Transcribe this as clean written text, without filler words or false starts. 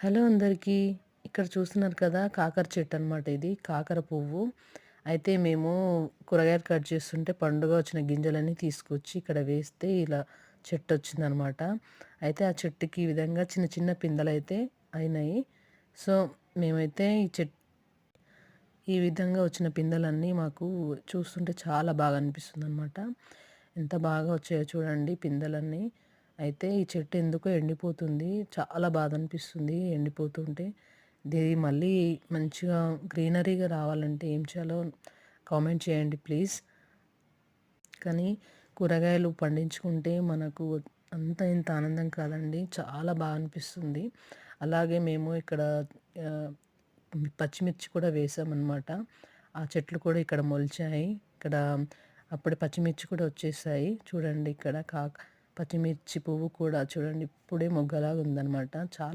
Hello అందరికీ. ఇక్కడ చూస్తున్నారు కదా కాకర చెట్టు అనమాట ఇది. కాకర పువ్వు. అయితే మేము కూరగాయలు కట్ చేస్తుంటే పండుగా వచ్చిన గింజలన్నీ తీసుకొచ్చి ఇక్కడ వేస్తే ఇలా చెట్టొచ్చిందనమాట. అయితే ఆ చెట్టుకి ఈ విధంగా చిన్న చిన్న పిందెలైతే అయినాయి. సో, మేమైతే ఈ విధంగా వచ్చిన పిందెలన్నీ మాకు చూస్తుంటే చాలా బాగా అనిపిస్తుందనమాట. ఎంత బాగా వచ్చాయో చూడండి పిందెలన్నీ. అయితే ఈ చెట్టు ఎందుకో ఎండిపోతుంది. చాలా బాధ అనిపిస్తుంది ఎండిపోతుంటే. ఇది మళ్ళీ మంచిగా గ్రీనరీగా రావాలంటే ఏం చేయాలో కామెంట్ చేయండి ప్లీజ్. కానీ కూరగాయలు పండించుకుంటే మనకు అంత ఇంత ఆనందం కాదండి. చాలా బాగా అనిపిస్తుంది. అలాగే మేము ఇక్కడ ఆహ్, పచ్చిమిర్చి కూడా వేసామన్నమాట. ఆ చెట్లు కూడా ఇక్కడ మొలిచాయి. ఇక్కడ అప్పుడే పచ్చిమిర్చి కూడా వచ్చేసాయి. చూడండి ఇక్కడ పచ్చిమిర్చి పువ్వు కూడా చూడండి ఇప్పుడే మొగ్గలాగా ఉందన్నమాట. చాలా